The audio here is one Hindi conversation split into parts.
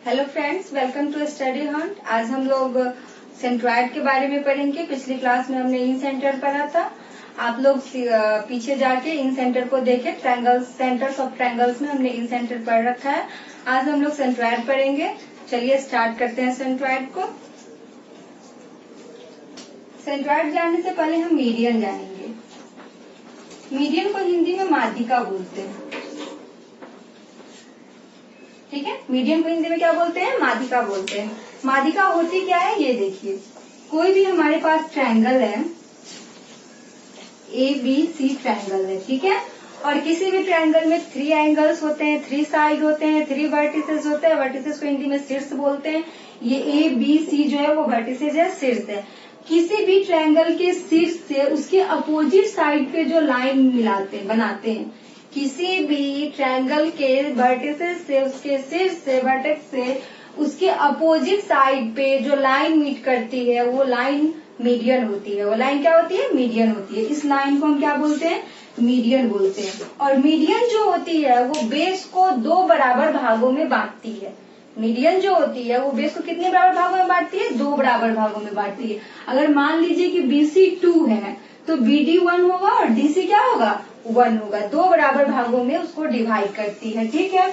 Hello friends, welcome to Study Hunt. आज हम लोग सेंट्रॉइड के बारे में पढ़ेंगे। पिछली क्लास में हमने इन सेंटर पढ़ा था। आप लोग पीछे जाके इन सेंटर को देखे। ट्रायंगल्स, सेंटर्स ऑफ ट्रायंगल्स में हमने इन सेंटर पढ़ रखा है। आज हम लोग सेंट्रॉइड पढ़ेंगे। चलिए स्टार्ट करते हैं सेंट्रॉइड को। सेंट्रॉइड जानने से पहले हम मीडियन जानेंगे। मीडियन को हिंदी में माध्यिका बोलते हैं। ठीक है, मीडियन को हिंदी में क्या बोलते हैं? माध्यिका बोलते हैं। माध्यिका होती क्या है ये देखिए। कोई भी हमारे पास ट्रायंगल है, ABC ट्रायंगल है, ठीक है। और किसी भी ट्रायंगल में 3 एंगल्स होते हैं, 3 साइड होते हैं, 3 वर्टिसेस होते हैं। वर्टिसेस को हिंदी में शीर्ष बोलते हैं। ये ABC जो है वो वर्टिसेस है, शीर्ष है। किसी भी ट्रायंगल के शीर्ष से उसके अपोजिट साइड पे जो लाइन मिलाते बनाते हैं, किसी भी ट्रायंगल के वर्टिसेस से, उसके शीर्ष से, वर्टेक्स से उसके अपोजिट साइड पे जो लाइन मीट करती है वो लाइन मीडियन होती है। वो लाइन क्या होती है? मीडियन होती है। इस लाइन को हम क्या बोलते हैं? मीडियन बोलते हैं। और मीडियन जो होती है वो बेस को 2 बराबर भागों में बांटती है। मीडियन जो होती है वो बेस को कितने बराबर भागों में बांटती है? 2 बराबर भागों में बांटती है। अगर मान लीजिए कि BC 2 है तो BD 1 होगा और DC क्या होगा? 1 होगा। 2 बराबर भागों में उसको डिवाइड करती है, ठीक है।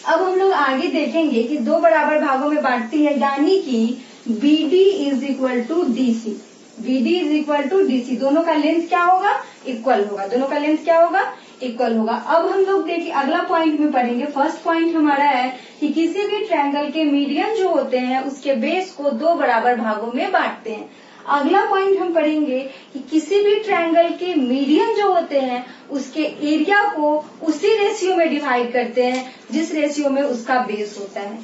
अब हम लोग आगे देखेंगे कि 2 बराबर भागों में बांटती है, यानी कि BD is equal to DC। BD is equal to DC। दोनों का लेंथ क्या होगा? इक्वल होगा। दोनों का लेंथ क्या होगा? इक्वल होगा। अब हम लोग देखिए अगला पॉइंट में पढ़ेंगे। फर्स्ट पॉइंट हमारा है कि किसी भी ट्रायंगल के मीडियन जो होते हैं उसके बेस को 2 बराबर भागों में बांटते हैं। अगला पॉइंट हम पढ़ेंगे कि किसी भी ट्रायंगल के मीडियन जो होते हैं उसके एरिया को उसी रेशियो में डिवाइड करते हैं जिस रेशियो में उसका बेस होता है।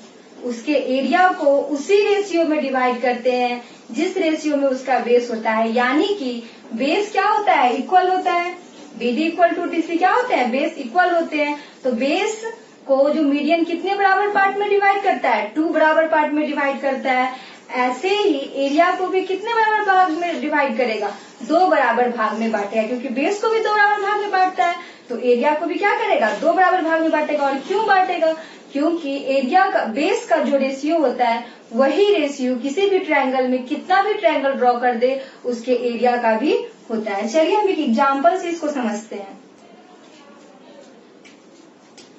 उसके एरिया को उसी रेशियो में डिवाइड करते हैं जिस रेशियो में उसका बेस होता है, यानी कि बेस क्या होता है? इक्वल होता है। BD इक्वल टू DC क्या होते हैं? बेस इक्वल होते हैं। तो बेस को जो मीडियन कितने बराबर पार्ट में डिवाइड करता है? 2 बराबर पार्ट में डिवाइड करता है। ऐसे ही एरिया को भी कितने बराबर भाग में डिवाइड करेगा? 2 बराबर भाग में बांटेगा, क्योंकि बेस को भी 2 बराबर भाग में बांटता है तो एरिया को भी क्या करेगा? 2 बराबर भाग में बांटेगा। और क्यों बांटेगा? क्योंकि एरिया का, बेस का जो रेशियो होता है वही रेशियो किसी भी ट्रायंगल में कितना भी ट्रायंगल ड्रॉ कर दे उसके एरिया का भी होता है। चलिए हम एक एग्जाम्पल से इसको समझते हैं।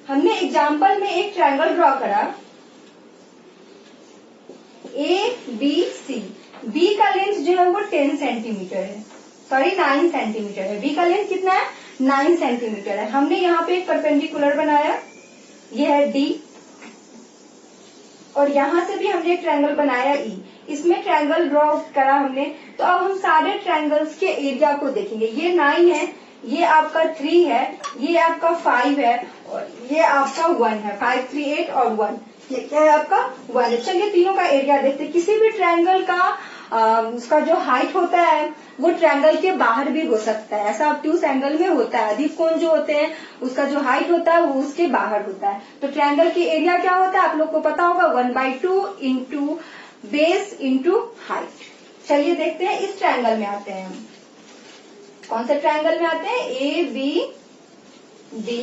हमने एग्जाम्पल में एक ट्रायंगल ड्रॉ करा ABC। B का लेंथ जो है वो 10 सेंटीमीटर है, सॉरी 9 सेंटीमीटर है। B का लेंथ कितना है? 9 सेंटीमीटर है। हमने यहाँ पे एक परपेंडिकुलर बनाया, ये है D, और यहाँ से भी हमने एक ट्रायंगल बनाया E। इसमें ट्रायंगल ड्रॉ करा हमने। तो अब हम सारे ट्रायंगल्स के एरिया को देखेंगे। ये 9 है, ये आपका 3 है, ये आपका 5 है और ये आपका 1 है। 5, 3, 8 और 1, ये क्या है? आपका 1 है। चलिए तीनों का एरिया देखते हैं। किसी भी ट्रायंगल का उसका जो हाइट होता है वो ट्रायंगल के बाहर भी हो सकता है। ऐसा ऑब्ट्यूज एंगल में होता है। अधिक कोण जो होते हैं उसका जो हाइट होता है वो उसके बाहर होता है। तो ट्रायंगल की एरिया क्या होता है? आप लोग को पता होगा, 1/2 इंटू बेस इंटू हाइट। चलिए देखते हैं, इस ट्रायंगल में आते हैं हम। कौन से ट्रायंगल में आते हैं? ABD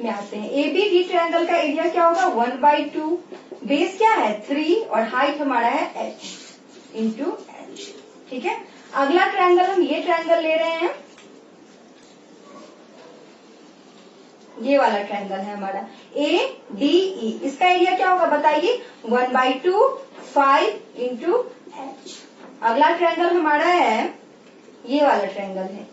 में आते हैं। ABD ट्रायंगल का एरिया क्या होगा? 1/2, बेस क्या है? 3 और हाइट हमारा है h इंटू h, ठीक है। अगला ट्रायंगल हम ये ट्रायंगल ले रहे हैं, ये वाला ट्रायंगल है हमारा ADE। इसका एरिया क्या होगा बताइए? 1/2, 5 इंटू h। अगला ट्रायंगल हमारा है ये वाला ट्रायंगल है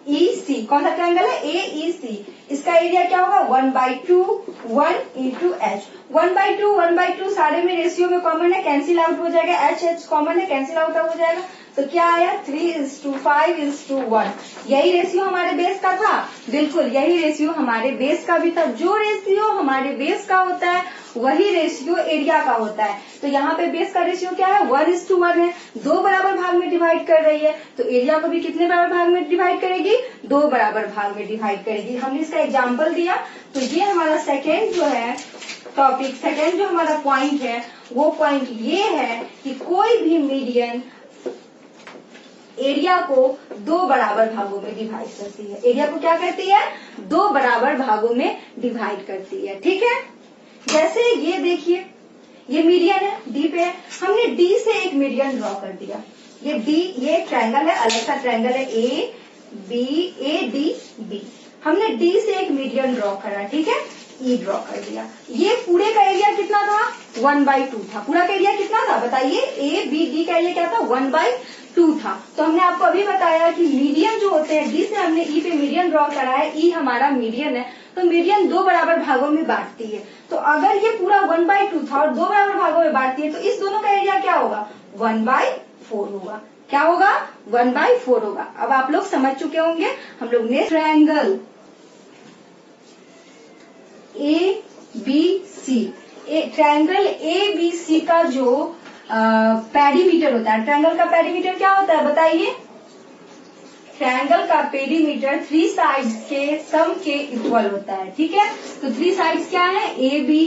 AEC। कौन सा ट्रायंगल है? AEC। इसका एरिया क्या होगा? 1/2, 1 इंटू h। 1/2, 1/2 सारे में रेशियो में कॉमन है, कैंसिल आउट हो जाएगा। h कॉमन है, कैंसिल आउट हो जाएगा। तो क्या आया? 3:5:1। यही रेशियो हमारे बेस का था। बिल्कुल यही रेशियो हमारे बेस का भी था। जो रेशियो हमारे बेस का होता है वही रेशियो एरिया का होता है। तो यहाँ पे बेस का रेशियो क्या है? 1:1 है। 2 बराबर भाग में डिवाइड कर रही है तो एरिया को भी कितने बराबर भाग में डिवाइड करेगी? 2 बराबर भाग में डिवाइड करेगी। हमने इसका एग्जाम्पल दिया। तो ये हमारा सेकेंड जो है टॉपिक, सेकेंड जो हमारा पॉइंट है वो पॉइंट ये है कि कोई भी मीडियन एरिया को 2 बराबर भागों में डिवाइड करती है। एरिया को क्या करती है? 2 बराबर भागों में डिवाइड करती है। ठीक है, जैसे ये देखिए, ये मीडियन है, डी पे है, हमने डी से एक मीडियन ड्रॉ कर दिया। ये डी, ये ट्रायंगल है, अलग सा ट्रायंगल है, ए डी बी। हमने डी से एक मीडियन ड्रॉ करा, ठीक है, ई ड्रॉ कर दिया। ये पूरे का एरिया कितना था? 1/2 था। पूरा का एरिया कितना था बताइए? ए बी डी का एरिया क्या था? 1/2 था। तो हमने आपको अभी बताया कि मीडियन जो होते हैं, डी से हमने ई पे मीडियन ड्रॉ करा है, ई हमारा मीडियन है, तो मीडियन 2 बराबर भागों में बांटती है। तो अगर ये पूरा 1/2 था और 2 बराबर भागों में बांटती है, तो इस दोनों का एरिया क्या होगा? 1/4 होगा। क्या होगा? 1/4 होगा। अब आप लोग समझ चुके होंगे। हम लोग ने triangle A B C, triangle A B C का जो पेरीमीटर होता है, ट्रायंगल का पेरीमीटर क्या होता है बताइए? ट्रायंगल का पेरीमीटर 3 साइड्स के सम के इक्वल होता है। ठीक है, तो 3 साइड्स क्या है? A B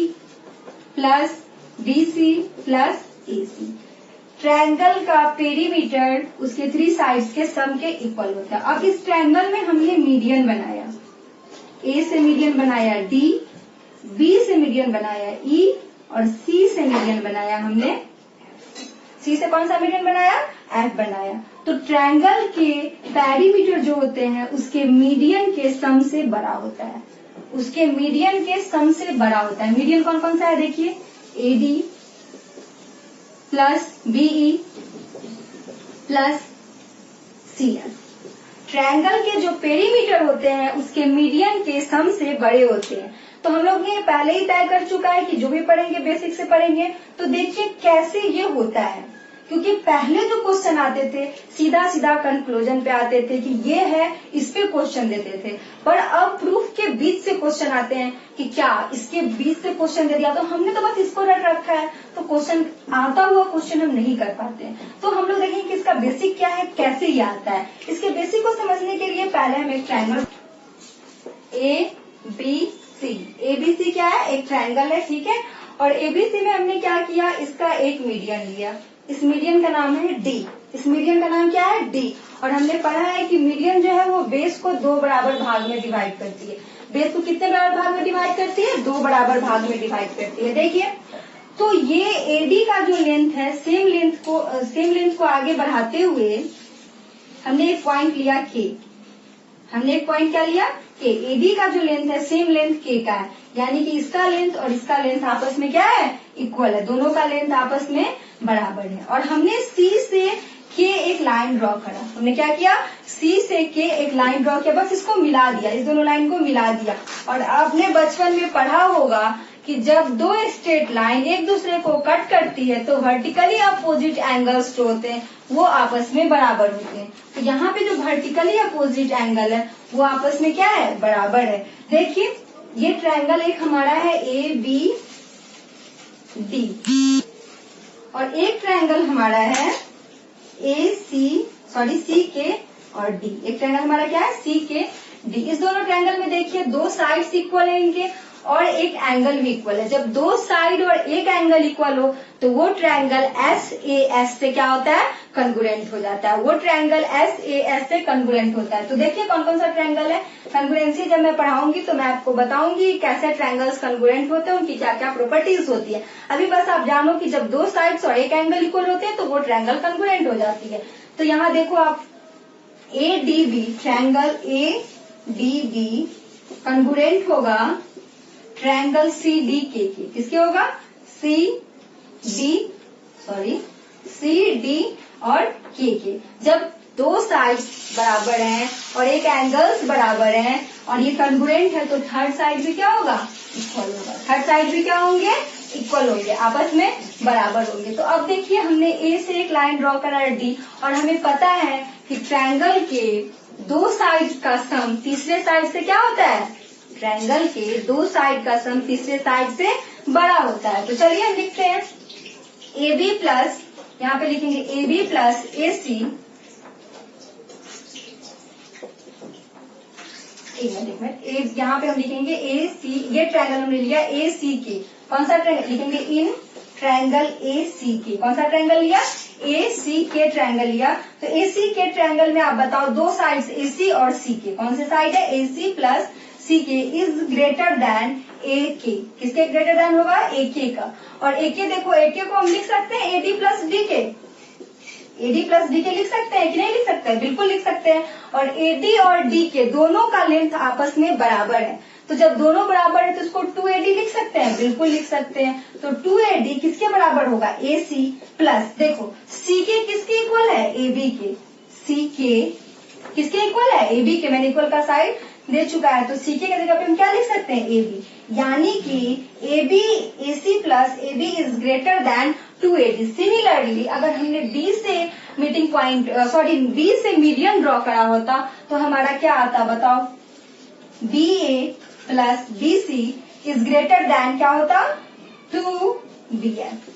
plus B C plus A C. Triangle का पेरीमीटर उसके 3 साइड्स के सम के इक्वल होता है। अब इस ट्रायंगल में हमने मीडियन बनाया, ए से मीडियन बनाया डी, बी से मीडियन बनाया ई, और सी से मीडियन बनाया हमने, सी से कौन सा मीडियन बनाया? एफ बनाया। तो ट्रायंगल के पेरीमीटर जो होते हैं उसके मीडियन के सम से बड़ा होता है, उसके मीडियन के सम से बड़ा होता है। मीडियन कौन कौन सा है देखिए? A D plus BE plus C F. Triangle के जो पेरीमीटर होते हैं उसके मीडियन के सम से बड़े होते हैं। तो हम लोग ने पहले ही तय कर चुका है कि जो भी पढ़ेंगे बेसिक से पढ़ेंगे। तो देखिए कैसे ये होता है, क्योंकि पहले जो क्वेश्चन आते थे सीधा सीधा कंक्लूजन पे आते थे कि ये है, इस पे क्वेश्चन देते थे। पर अब प्रूफ के बीच से क्वेश्चन आते हैं कि क्या इसके बीच से क्वेश्चन दे दिया, तो हमने तो बस इसको रट रखा है, तो क्वेश्चन आता हुआ क्वेश्चन हम नहीं कर पाते हैं। तो हम लोग देखेंगे कि इसका बेसिक क्या है, कैसे ये आता है। इसके बेसिक को समझने के लिए पहले हम एक triangle A B C, ABC क्या है? एक ट्रायंगल है, ठीक है। और एबीसी में हमने क्या किया? इसका एक मीडियन लिया, इस मीडियन का नाम है डी। इस मीडियन का नाम क्या है? डी। और हमने पढ़ा है कि मीडियन जो है वो बेस को 2 बराबर भाग में डिवाइड करती है। बेस को कितने बराबर भाग में डिवाइड करती है? 2 बराबर भाग में डिवाइड करती है। देखिए, तो ये एडी का जो लेंथ है, सेम लेंथ को आगे बढ़ाते हुए हमने एक पॉइंट लिया के। हमने एक पॉइंट क्या लिया? के। एडी का जो लेंथ है सेम लेंथ के का है, यानी कि इसका लेंथ और इसका लेंथ आपस में क्या है? इक्वल है। दोनों का लेंथ आपस में बराबर है। और हमने सी से के एक लाइन ड्रॉ करा। हमने क्या किया? सी से के एक लाइन ड्रॉ किया, बस इसको मिला दिया, इस दोनों लाइन को मिला दिया। और आपने बचपन में पढ़ा होगा कि जब 2 स्ट्रेट लाइन एक दूसरे को कट करती है तो वर्टिकली अपोजिट एंगल्स जो होते हैं वो आपस में बराबर होते हैं। तो यहाँ पे जो वर्टिकली अपोजिट एंगल है वो आपस में क्या है? बराबर है। देखिए, ये ट्रायंगल एक हमारा है ए बी डी, और एक ट्रायंगल हमारा है सी के और डी। एक ट्रायंगल हमारा क्या है? सी के डी। इस दोनों ट्रायंगल में देखिए 2 साइड्स इक्वल है इनके, और एक एंगल भी इक्वल है। जब 2 साइड और एक एंगल इक्वल हो तो वो ट्रायंगल SAS से क्या होता है? कंग्रुएंट हो जाता है। वो ट्रायंगल SAS से कंग्रुएंट होता है। तो देखिए कौन कौन सा ट्रायंगल है। कंग्रुएंसी जब मैं पढ़ाऊंगी तो मैं आपको बताऊंगी कैसे ट्रायंगल्स कंग्रुएंट होते हैं, उनकी क्या क्या प्रॉपर्टीज होती है। अभी बस आप जानो कि जब 2 साइड्स और एक एंगल इक्वल होते हैं तो वो ट्रायंगल कंग्रुएंट हो जाती है। तो यहाँ देखो आप, ADB, ट्रायंगल ADB कंग्रुएंट होगा ट्रायंगल CDK के। किसके होगा? CD और K के। जब 2 साइड्स बराबर हैं और एक एंगल्स बराबर हैं और ये कंग्रुएंट है तो थर्ड साइड भी क्या होगा? इक्वल होगा। थर्ड साइड भी क्या होंगे? इक्वल होंगे, आपस में बराबर होंगे। तो अब देखिए, हमने A से एक लाइन ड्रॉ करा है D, और हमें पता है कि ट्रायंगल के 2 साइड का सम तीसरे साइड से क्या होता है? ट्रायंगल के 2 साइड का सम तीसरे साइड से बड़ा होता है। तो चलिए हम लिखते हैं AB प्लस, यहाँ पे लिखेंगे AB प्लस AC, एक मिनट, यहाँ पे हम लिखेंगे AC, ये ट्रायंगल हमने लिया ACK। कौन सा ट्रायंगल लिखेंगे? In triangle ACK। कौन सा ट्रायंगल लिया? ए सी के ट्रायंगल लिया, तो ए सी के ट्रायंगल में आप बताओ दो साइड्स ए सी और सी के, कौन से साइड है, ए सी प्लस सी के इज ग्रेटर देन ए के, किसके ग्रेटर देन होगा, ए के का। और ए के देखो, ए के को हम लिख सकते हैं एडी प्लस डी के, एडी प्लस डी के लिख सकते हैं कि नहीं लिख सकते हैं, बिल्कुल लिख सकते हैं। और एडी और डी के दोनों का लेंथ आपस में बराबर है, तो जब दोनों बराबर है तो इसको 2AD लिख सकते हैं, बिल्कुल लिख सकते हैं। तो 2AD किसके बराबर होगा, AC प्लस, देखो CK किसके इक्वल है, AB के, CK किसके इक्वल है, AB के, मैंने इक्वल का साइड दे चुका है, तो CK की जगह पे हम क्या लिख सकते हैं, AB, यानी कि AB AC plus AB is greater then 2AD। Similarly अगर हमने B से मीटिंग पॉइंट B से मीडियन ड्रॉ करा होता तो हमारा क्या आता बताओ, BA plus BC is greater then क्या होता, 2BF।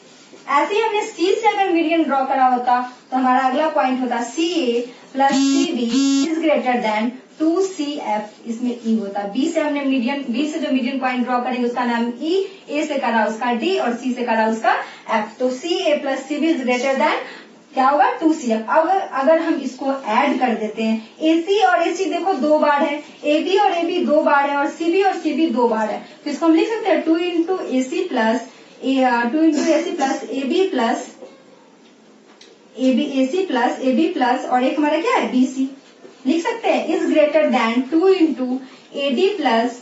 ऐसे ही हमने C से अगर मीडियन ड्रॉ करा होता तो हमारा अगला पॉइंट होता CA plus CB is greater then 2CF, इसमें E होता। B से हमने B से जो मीडियन पॉइंट ड्रॉ करेंगे उसका नाम E, A से करा उसका D और C से करा उसका F, तो CA plus CB is greater then क्या होगा, 2CF। अगर हम इसको ऐड कर देते हैं, AC और AC देखो दो बार है, AB और AB दो बार है और CB और CB दो बार है, तो इसको हम लिख सकते हैं 2 into AC plus AB plus AC plus AB plus और एक हमारा क्या है BC, लिख सकते हैं is greater then 2 into AD plus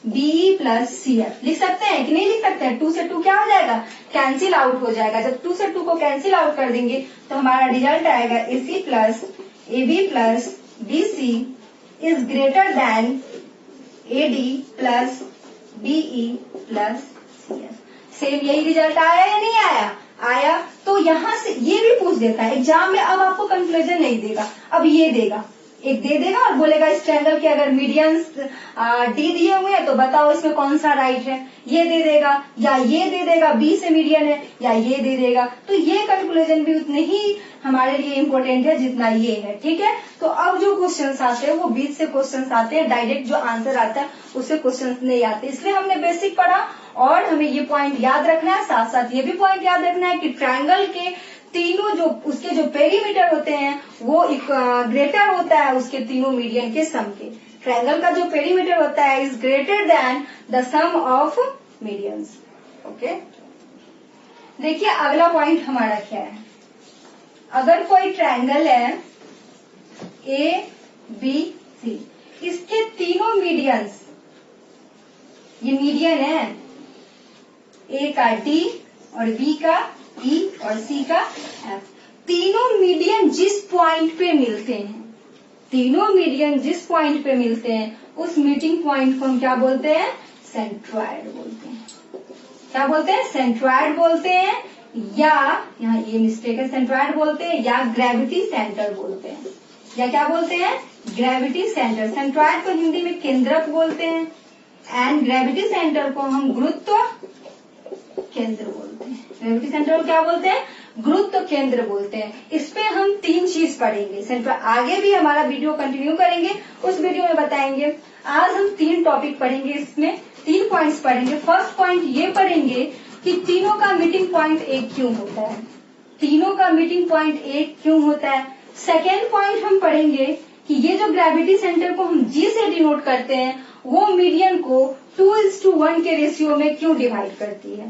BE plus CF, लिख सकते हैं कि नहीं लिख सकते हैं। 2 से 2 क्या हो जाएगा, कैंसिल आउट हो जाएगा। जब 2 से 2 को कैंसिल आउट कर देंगे तो हमारा रिजल्ट आएगा AC plus AB plus BC is greater then AD plus BE plus CF। Same यही रिजल्ट आया या नहीं आया, आया। तो यहाँ से ये भी पूछ देता है एग्जाम में, अब आपको कंक्लूजन नहीं देगा, अब ये देगा, एक दे देगा और बोलेगा इस ट्रायंगल के अगर मीडियंस डी दिए हुए हैं तो बताओ इसमें कौन सा राइट है, ये दे देगा या ये दे देगा, बी से मीडियन है या ये दे देगा। तो ये कंक्लूजन भी उतने ही हमारे लिए इम्पोर्टेंट है जितना ये है, ठीक है। तो अब जो क्वेश्चंस आते हैं वो बीच से क्वेश्चंस आते हैं, डायरेक्ट जो आंसर आता है उससे क्वेश्चंस नहीं आते, इसलिए हमने बेसिक पढ़ा और हमें ये पॉइंट याद रखना है, साथ साथ ये भी पॉइंट याद रखना है कि ट्रायंगल के तीनों जो उसके जो पेरीमीटर होते हैं वो ग्रेटर होता है उसके तीनों मीडियन के सम के। ट्रायंगल का जो पेरीमीटर होता है is greater than the sum of medians. Okay, देखिए अगला पॉइंट हमारा क्या है, अगर कोई ट्रायंगल है ABC, इसके तीनों मीडियंस, ये मीडियन है, A का D और B का E और C का F, तीनों मीडियन जिस पॉइंट पे मिलते हैं, तीनों मीडियन जिस पॉइंट पे मिलते हैं उस मीटिंग पॉइंट को हम क्या बोलते हैं, सेंट्रॉयड बोलते हैं। क्या बोलते हैं, सेंट्रॉयड बोलते हैं, या यहाँ ये मिस्टेक है, सेंट्रॉयड बोलते हैं या ग्रेविटी सेंटर बोलते हैं, या क्या बोलते हैं, ग्रेविटी सेंटर। सेंट्रॉयड को हिंदी में केंद्रक बोलते हैं एंड ग्रेविटी सेंटर को हम गुरुत्व केंद्र बोलते हैं। ग्रेविटी सेंटर को क्या बोलते हैं, गुरुत्व केंद्र बोलते हैं। इस पे हम 3 चीज पढ़ेंगे, सेंटर आगे भी हमारा वीडियो कंटिन्यू करेंगे, उस वीडियो में बताएंगे। आज हम 3 टॉपिक पढ़ेंगे, इसमें 3 पॉइंट्स पढ़ेंगे। फर्स्ट पॉइंट ये पढ़ेंगे कि तीनों का मीटिंग पॉइंट एक क्यों होता है, तीनों का मीटिंग पॉइंट एक क्यों होता है। सेकेंड पॉइंट हम पढ़ेंगे कि ये जो ग्रेविटी सेंटर को हम G से डिनोट करते हैं वो मीडियन को 2:1 के रेशियो में क्यों डिवाइड करती है,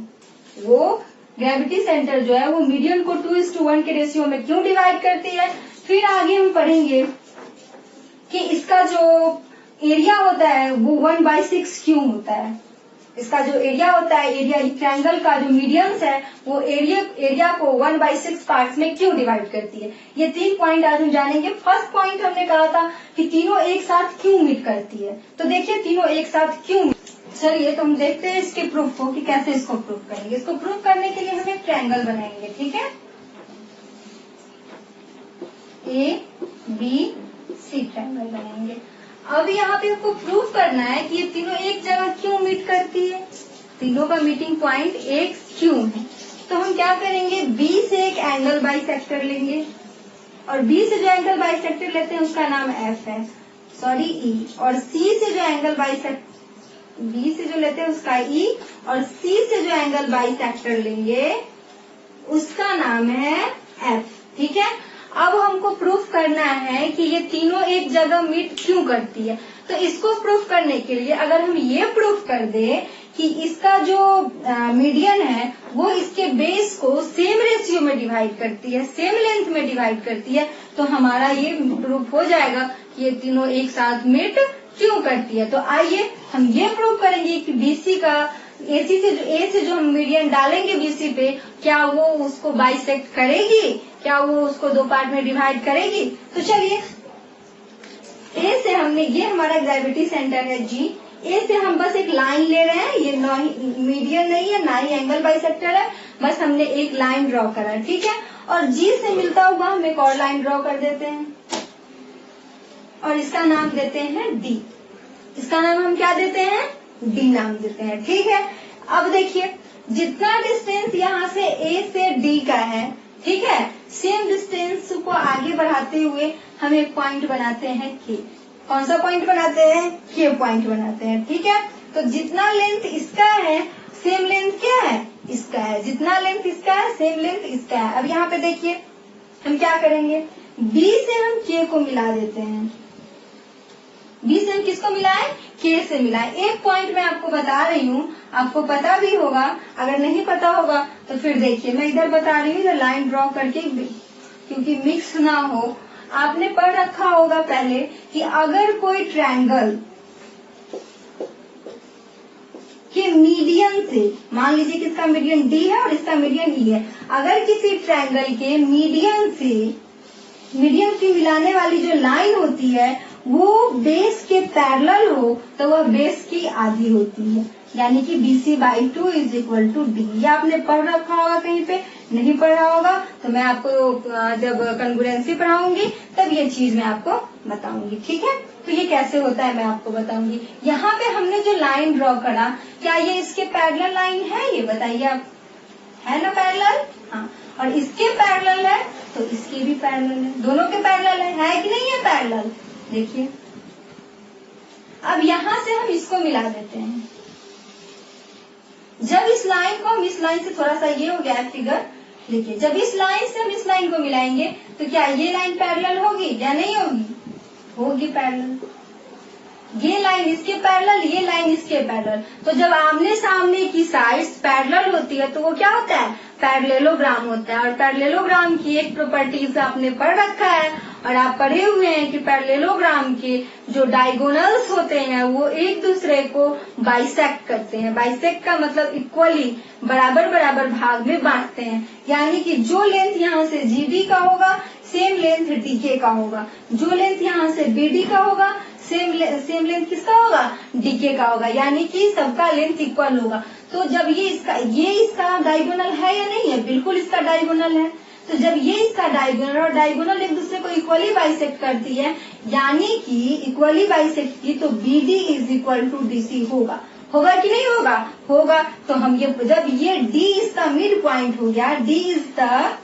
वो ग्रेविटी सेंटर जो है वो मीडियन को 2:1 के रेशियो में क्यों डिवाइड करती है। फिर आगे हम पढ़ेंगे कि इसका जो एरिया होता है वो 1/6 क्यों होता है, इसका जो एरिया होता है, एरिया ट्रायंगल का जो मीडियंस है वो एरिया को 1/6 पार्ट्स में क्यों डिवाइड करती है। ये 3 पॉइंट आज हम जानेंगे। फर्स्ट पॉइंट हमने कहा था कि तीनों एक साथ क्यों मीट करती है, तो देखिए तीनों एक साथ क्यों। चलिए तो हम देखते हैं इसके प्रूफ को कि कैसे इसको प्रूफ करेंगे। इसको प्रूफ करने के लिए हम एक ट्रायंगल बनाएंगे, ठीक है, ABC ट्रायंगल बनाएंगे। अब यहाँ पे आपको प्रूफ करना है कि ये तीनों एक जगह क्यों मीट करती है, तीनों का मीटिंग पॉइंट एक क्यों है। तो हम क्या करेंगे, B से एक एंगल बाइसेक्टर लेंगे और B से जो एंगल बाइसेक्टर लेते हैं उसका नाम F है, सॉरी E, और C से जो एंगल B से जो लेते हैं उसका E, और C से जो एंगल बाइसेक्टर लेंगे उसका नाम है एफ। ठीक है, अब हमको प्रूफ करना है कि ये तीनों एक जगह मीट क्यों करती है। तो इसको प्रूफ करने के लिए अगर हम ये प्रूफ कर दे कि इसका जो मीडियन है वो इसके बेस को सेम रेशियो में डिवाइड करती है, सेम लेंथ में डिवाइड करती है, तो हमारा ये प्रूफ हो जाएगा कि ये तीनों एक साथ मीट क्यों करती है। तो आइए हम ये प्रूफ करेंगे कि बीसी का ए से जो हम मीडियन डालेंगे बीसी पे, क्या वो उसको बाइसेक्ट करेगी, क्या वो उसको दो पार्ट में डिवाइड करेगी। तो चलिए ए से हमने, ये हमारा ग्रेविटी सेंटर है जी, ए से हम बस एक लाइन ले रहे हैं, ये ना ही मीडियन नहीं है ना ही एंगल बाइसेक्टर है, बस हमने एक लाइन ड्रॉ करा। ठीक है, और जी से मिलता हुआ हम एक और लाइन ड्रॉ कर देते हैं और इसका नाम देते हैं डी। इसका नाम हम क्या देते हैं, डी नाम देते हैं। ठीक है, अब देखिए जितना डिस्टेंस यहाँ से ए से डी का है, ठीक है, सेम डिस्टेंस को आगे बढ़ाते हुए हम एक पॉइंट बनाते हैं के। कौन सा पॉइंट बनाते हैं, के पॉइंट बनाते हैं। ठीक है, तो जितना लेंथ इसका है सेम लेंथ क्या है, इसका है, जितना लेंथ इसका है सेम लेंथ इसका है। अब यहाँ पे देखिए हम क्या करेंगे, बी से हम के को मिला देते हैं। बी से हम किसको मिलाएं, के से मिलाएं। एक पॉइंट मैं आपको बता रही हूँ, आपको पता भी होगा, अगर नहीं पता होगा तो फिर देखिए मैं इधर बता रही हूँ, इधर लाइन ड्रॉ करके, क्योंकि मिक्स ना हो। आपने पढ़ रखा होगा पहले कि अगर कोई ट्रायंगल के मीडियन से, मान लीजिए कि इसका मीडियन डी है और इसका मीडियन ई है, अगर किसी ट्रायंगल के मीडियन से मीडियन की मिलाने वाली जो लाइन होती है वो बेस के पैरेलल हो तो वह बेस की आधी होती है, यानी कि BC/2 is equal to D. ये आपने पढ़ रखा होगा, कहीं पे नहीं पढ़ा होगा तो मैं आपको जब कंग्रुएंसी पढ़ाऊंगी तब ये चीज मैं आपको बताऊंगी। ठीक है, तो ये कैसे होता है मैं आपको बताऊंगी। यहाँ पे हमने जो लाइन ड्रॉ करा, क्या ये इसके पैरेलल लाइन है, ये बताइए आप, है ना पैरेलल? हाँ, और इसके पैरेलल है तो इसके भी पैरेलल है, दोनों के पैरेलल है कि नहीं है पैरेलल। देखिए अब यहाँ से हम इसको मिला देते हैं। जब इस लाइन को हम, इस लाइन से थोड़ा सा ये हो गया है फिगर, देखिए जब इस लाइन से हम इस लाइन को मिलाएंगे तो क्या ये लाइन पैरेलल होगी या नहीं होगी, होगी पैरेलल। ये लाइन इसके पैरेलल, ये लाइन इसके पैरेलल, तो जब आमने सामने की साइड्स पैरेलल होती है तो वो क्या होता है, पैरेललोग्राम होता है। और पैरेललोग्राम की एक प्रॉपर्टीज आपने पढ़ रखा है और आप पढ़े हुए हैं कि पैरेललोग्राम के जो डायगोनल्स होते हैं वो एक दूसरे को बाइसेक्ट करते हैं। बाइसेक्ट का मतलब इक्वली, बराबर बराबर भाग में बांटते हैं, यानी कि जो लेंथ यहाँ से जीडी का होगा सेम लेंथ डीके का होगा, जो लेंथ यहाँ से बीडी का होगा सेम लेंथ किसका होगा, डीके का होगा, यानी कि सबका लेंथ इक्वल होगा। तो जब ये इसका डायगोनल है या नहीं है, बिल्कुल इसका डायगोनल है। तो जब ये इसका डायगोनल और डायगोनल एक दूसरे को इक्वली बाइसेक्ट करती है, यानी कि इक्वली बाइसेक्ट की, तो BD is equal to DC होगा। होगा कि नहीं होगा, होगा। तो हम ये, जब ये डी इसका मिड पॉइंट हो गया, डी इज द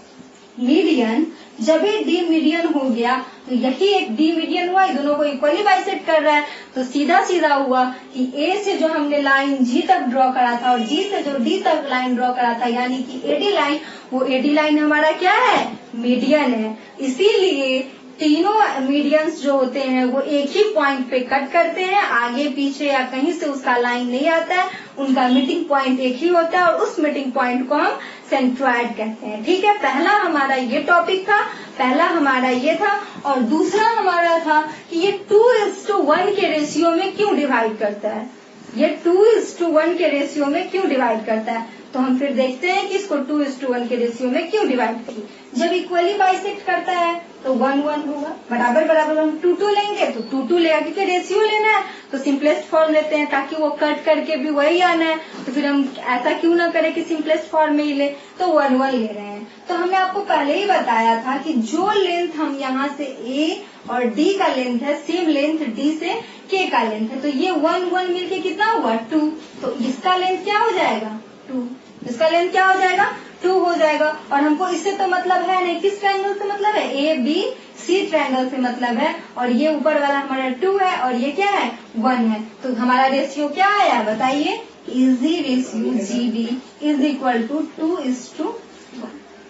मीडियन, जब ये डी मीडियन हो गया तो यही एक डी मीडियन हुआ, दोनों को इक्वली बाइसेक्ट कर रहा है, तो सीधा सीधा हुआ कि ए से जो हमने लाइन जी तक ड्रॉ करा था और जी से जो डी तक लाइन ड्रॉ करा था, यानी कि एडी लाइन, वो एडी लाइन हमारा क्या है, मीडियन है। इसीलिए तीनों मीडियंस जो होते हैं वो एक ही पॉइंट पे कट करते हैं, आगे पीछे या कहीं से उसका लाइन नहीं आता है, उनका मीटिंग पॉइंट एक ही होता है और उस मीटिंग पॉइंट को हम सेंट्रॉइड कहते हैं। ठीक है, पहला हमारा ये टॉपिक था, पहला हमारा ये था। और दूसरा हमारा था कि ये 2:1 के रेशियो में क्यों डिवाइड करता है, ये 2:1 के रेशियो में क्यों डिवाइड करता है। तो हम फिर देखते हैं कि इसको 2:1 के रेशियो में क्यों डिवाइड करें। जब इक्वली बाइसेक्ट करता है तो 1:1 होगा, बराबर बराबर हम 2:2 लेंगे तो 2:2 लेगा, क्योंकि रेशियो लेना है तो सिंपलेस्ट फॉर्म लेते हैं ताकि वो कट करके भी वही आना है। तो फिर हम ऐसा क्यों ना करें कि सिंपलेस्ट फॉर्म में ही ले, तो 1:1 ले रहे हैं। तो हमने आपको पहले ही बताया था कि जो लेंथ हम यहाँ से ए और डी का लेंथ है सेम लेंथ डी से के का लेंथ है, तो ये 1:1 मिलके कितना हुआ, 2। तो इसका लेंथ क्या हो जाएगा, 2। इसका लेंथ क्या हो जाएगा, 2 हो जाएगा। और हमको इससे तो मतलब है नहीं, किस ट्रायंगल से मतलब है, ए बी सी ट्रायंगल से मतलब है। और ये ऊपर वाला हमारा 2 है और ये क्या है, 1 है। तो हमारा रेशियो क्या आया बताइए, easy ratio GD is equal to 2:1।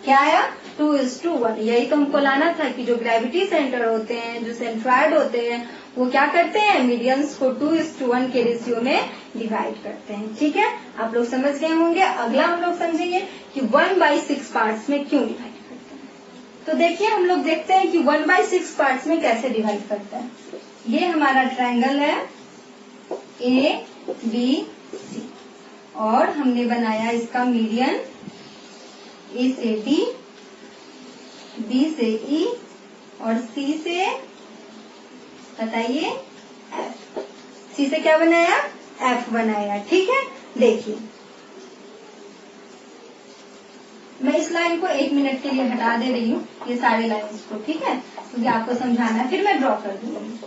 क्या आया, 2:1। यही तो हमको लाना था कि जो ग्रेविटी सेंटर होते हैं, जो सेंट्रॉयड होते हैं, वो क्या करते हैं, मीडियंस को 2:1 के रेशियो में डिवाइड करते हैं। ठीक है, आप लोग समझ गए होंगे। अगला हम लोग समझेंगे कि 1/6 पार्ट्स में क्यों डिवाइड करते हैं। तो देखिए हम लोग देखते हैं कि 1/6 पार्ट्स में कैसे डिवाइड करता है। ये हमारा ट्रायंगल है ABC और हमने बनाया इसका मीडियन A से D, B से E और C से बताइए F। C से क्या बनाया, F बनाया। ठीक है, देखिए मैं इस लाइन को 1 मिनट के लिए हटा दे रही हूँ, ये सारे लाइन्स को। ठीक है, क्योंकि आपको समझाना है, फिर मैं ड्रॉ कर दूंगी।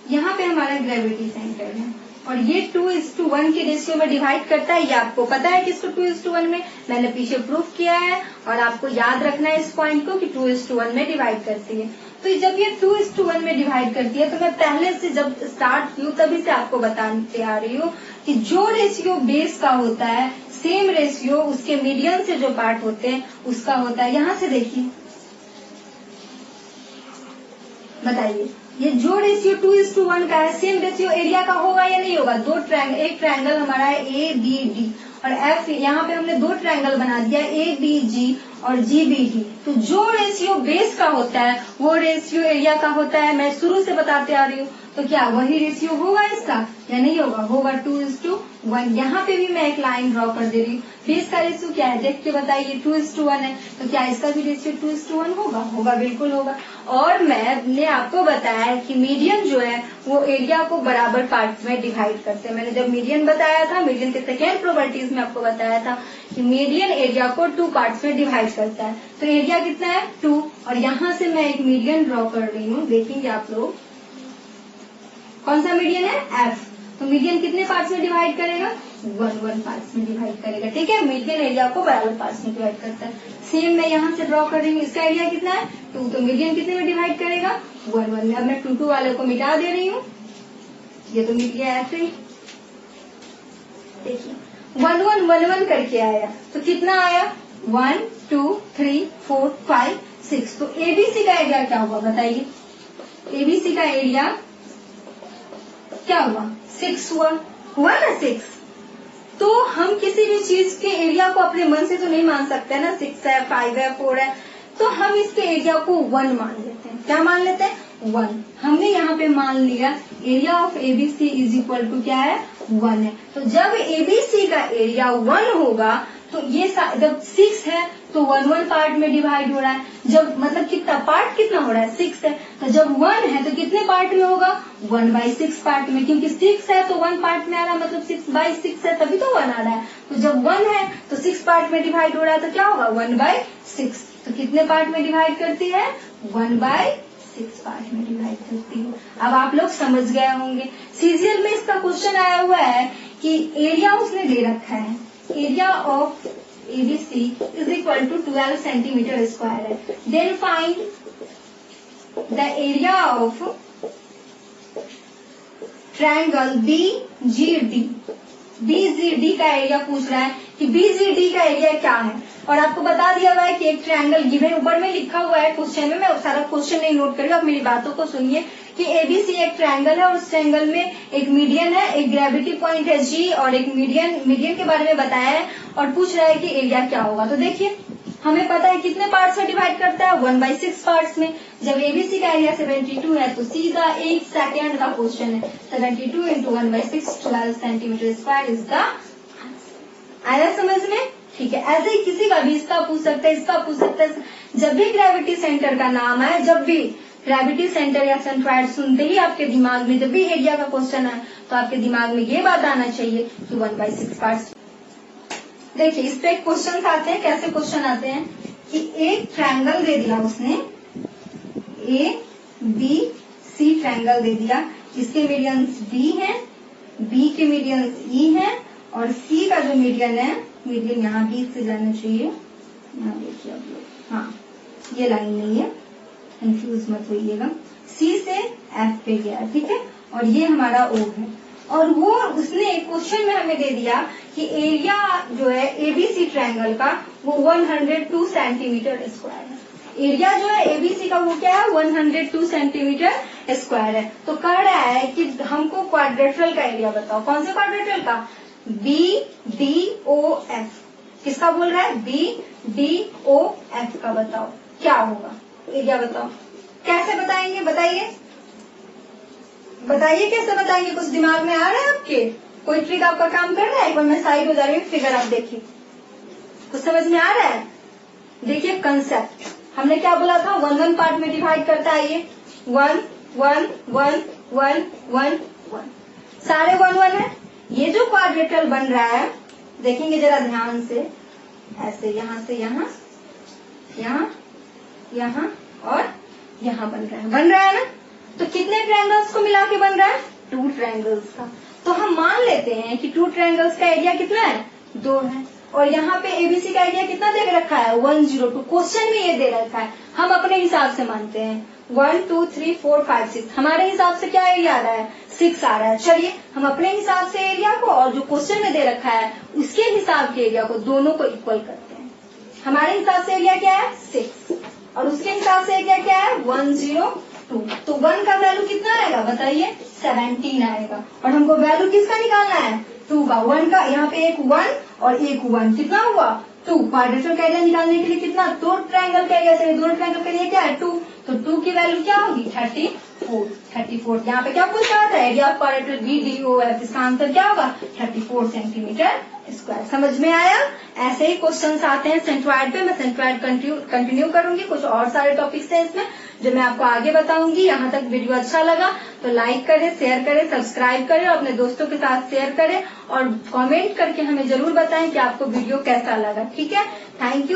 यहाँ पे हमारा ग्रेविटी सेंटर है और ये 2:1 के रेशियो में डिवाइड करता है। ये आपको पता है कि इसको 2:1 में, मैंने पीछे प्रूफ किया है और आपको याद रखना है इस पॉइंट को कि 2:1 में डिवाइड करती है। तो जब ये 2:1 में डिवाइड करती है तो मैं पहले से जब स्टार्ट की हूँ तभी से आपको बताते आ रही हूँ कि जो रेशियो बेस का होता है, सेम रेशियो उसके मीडियन से जो पार्ट होते हैं उसका होता है। यहाँ से देखिए, बताइए ये जो रेशियो 2:1 का है, सेम रेशियो एरिया का होगा या नहीं होगा। एक ट्रायंगल हमारा है ABD और F, यहाँ पे हमने 2 ट्रायंगल बना दिया ABG और GBD। तो जो रेशियो बेस का होता है वो रेशियो एरिया का होता है। मैं शुरू से बताते आ रही हूँ, तो क्या वही रेशियो होगा इसका या नहीं होगा, होगा 2:1। यहाँ पे भी मैं एक लाइन ड्रॉ कर दे रही हूँ। बेस का रेशियो क्या है देख के बताइए, 2:1 है, तो क्या इसका भी रेशियो 2:1 होगा, होगा, बिल्कुल होगा। और मैंने आपको बताया कि मीडियन जो है वो एरिया को बराबर पार्ट में डिवाइड करते हैं। मैंने जब मीडियन बताया था, मीडियन के सेकेंड प्रॉपर्टीज में आपको बताया था कि मीडियन एरिया को 2 पार्ट्स में डिवाइड करता है। तो एरिया कितना है 2 और यहाँ से मैं एक मीडियन ड्रॉ कर रही हूँ। देखेंगे आप लोग कौन सा मीडियन है, F। तो मीडियन कितने पार्ट्स में डिवाइड करेगा, 1 पार्ट्स में डिवाइड करेगा। ठीक है, मीडियन एरिया को बराबर पार्ट्स में डिवाइड करता है। सेम मैं यहाँ से ड्रॉ कर रही हूँ, इसका एरिया कितना है 2, तो मीडियन कितने में डिवाइड करेगा 1 में। अब मैं 2 वाले को मिटा दे रही हूँ, ये तो मिट गया ऐसे ही। देखिए 1 करके आया, तो कितना आया 1 2 3 4 5 6। तो ABC का एरिया क्या हुआ बताइए, ABC का एरिया क्या हुआ 6 हुआ ना 6। तो हम किसी भी चीज के एरिया को अपने मन से तो नहीं मान सकते ना, 6 है 5 है 4 है, तो हम इसके एरिया को 1 मान लेते हैं। क्या मान लेते हैं 1। हमने यहाँ पे मान लिया area of ABC is equal to क्या है 1 है। तो जब ABC का एरिया 1 होगा तो ये जब 6 है तो 1 पार्ट में डिवाइड हो रहा है। जब मतलब कितना पार्ट कितना हो रहा है 6 है, तो जब 1 है तो कितने पार्ट में होगा 1/6 पार्ट में, क्योंकि 6 है तो 1 पार्ट में आ रहा है, मतलब 6/6 है तभी तो 1 आ रहा है। तो जब 1 है तो 6 पार्ट में डिवाइड हो रहा है, तो क्या होगा 1/6। तो कितने पार्ट में डिवाइड करती है 1/6 पार्ट में डिवाइड करती है। अब आप लोग समझ गए होंगे। सीजीएल में इसका क्वेश्चन आया हुआ है कि एरिया उसने दे रखा है, area of ABC is equal to 12 centimeter square है। Then find the area of triangle BGD। BGD का एरिया पूछ रहा है कि BGD का एरिया क्या है, और आपको बता दिया हुआ है कि एक ट्रायंगल गिवन, ऊपर में लिखा हुआ है क्वेश्चन में, मैं सारा क्वेश्चन नहीं नोट करूंगा, आप मेरी बातों को सुनिए कि ABC एक ट्रायंगल है और उस ट्रायंगल में एक मीडियन है, एक ग्रेविटी पॉइंट है G और एक मीडियन के बारे में बताया है और पूछ रहा है कि एरिया क्या होगा। तो देखिए हमें पता है कितने पार्ट्स में डिवाइड करता है 1/6 पार्ट्स में। जब ABC का एरिया 72 है तो सीधा 1 सेकेंड का क्वेश्चन है, 72 into 1/6 12 centimetre square is the आया समझ में। ठीक है, ऐसे ही किसी का भी इसका पूछ सकता है, इसका पूछ सकता है। जब भी ग्रेविटी सेंटर का नाम आए, जब भी ग्रेविटी सेंटर या सेंट्रॉयड सुनते ही आपके दिमाग में जब भी एरिया का क्वेश्चन आए तो आपके दिमाग में ये बात आना चाहिए कि 1/6 पार्ट्स। देखिए इस पे क्वेश्चन आते हैं, कैसे क्वेश्चन आते हैं कि एक ट्रायंगल दे दिया उसने, ABC ट्रायंगल दे दिया, इसके मीडियंस B है, B के मीडियंस E है और C का जो मीडियन है, मीडियन यहाँ बीच से जाना चाहिए, यहाँ देखिए आप लोग, हाँ ये लाइन नहीं है, कंफ्यूज मत होइएगा, C से F पे गया, ठीक है, और ये हमारा O है। और वो उसने क्वेश्चन में हमें दे दिया कि एरिया जो है ABC ट्रायंगल का वो 102 सेंटीमीटर स्क्वायर है। एरिया जो है एबीसी का वो क्या है 102 सेंटीमीटर स्क्वायर है। तो कह रहा है कि हमको क्वाड्रेट्रल का एरिया बताओ। कौन से क्वाड्रेट्रल का? BDOF। किसका बोल रहा है? BDOF का बताओ क्या होगा एरिया बताओ। कैसे बताएंगे बताइए, बताइए कैसे बताएंगे? कुछ दिमाग में आ रहा है आपके? कोई ट्रिक आपका काम कर रहा है? एक बार मैं साइड हो जा रही हूँ, फिगर आप देखिए, कुछ समझ में आ रहा है? देखिए कंसेप्ट हमने क्या बोला था, 1 पार्ट में डिवाइड करता है ये 1 1 1 1 1 1, सारे 1 1 है। ये जो क्वाड्रेट्रल बन रहा है देखेंगे जरा ध्यान से, ऐसे यहाँ से यहाँ, यहाँ, यहाँ और यहाँ बन रहा है ना। तो कितने ट्रायंगल्स को मिला के बन रहा है? 2 ट्रायंगल्स का। तो हम मान लेते हैं कि 2 ट्रायंगल्स का एरिया कितना है? 2 है। और यहाँ पे एबीसी का एरिया कितना दे रखा है? 102। क्वेश्चन में ये दे रखा है, हम अपने हिसाब से मानते हैं 1 2 3 4 5 6। हमारे हिसाब से क्या एरिया आ रहा है? 6 आ रहा है। चलिए हम अपने हिसाब से एरिया को और जो क्वेश्चन में दे रखा है उसके हिसाब के एरिया को दोनों को इक्वल करते हैं। हमारे हिसाब से एरिया क्या है? 6 और उसके हिसाब से एरिया क्या है? 102। तो 1 का वैल्यू कितना आएगा बताइए? 17 आएगा। और हमको वैल्यू किसका निकालना है? 2 का। 1 का, यहाँ पे एक 1 और एक 1, कितना हुआ? 2। क्वाड्रेट्रल का एरिया निकालने के लिए कितना? 2 ट्रायंगल का एरिया चाहिए। 2 ट्रायंगल का एरिया क्या है? 2। तो 2 की वैल्यू क्या होगी? 34। यहाँ पे क्या पूछ रहा था? Area of quadrilateral BDOF। इसका आंसर क्या होगा? 34 सेंटीमीटर स्क्वायर। समझ में आया? ऐसे ही क्वेश्चंस आते हैं सेंट्रॉइड पे। मैं सेंट्रॉइड कंटिन्यू करूंगी, कुछ और सारे टॉपिक्स हैं इसमें जो मैं आपको आगे बताऊंगी। यहाँ तक वीडियो अच्छा लगा तो लाइक करें, शेयर करें, सब्सक्राइब करें और अपने दोस्तों के साथ शेयर करें और कमेंट करके हमें जरूर बताएं कि आपको वीडियो कैसा लगा। ठीक है, थैंक यू।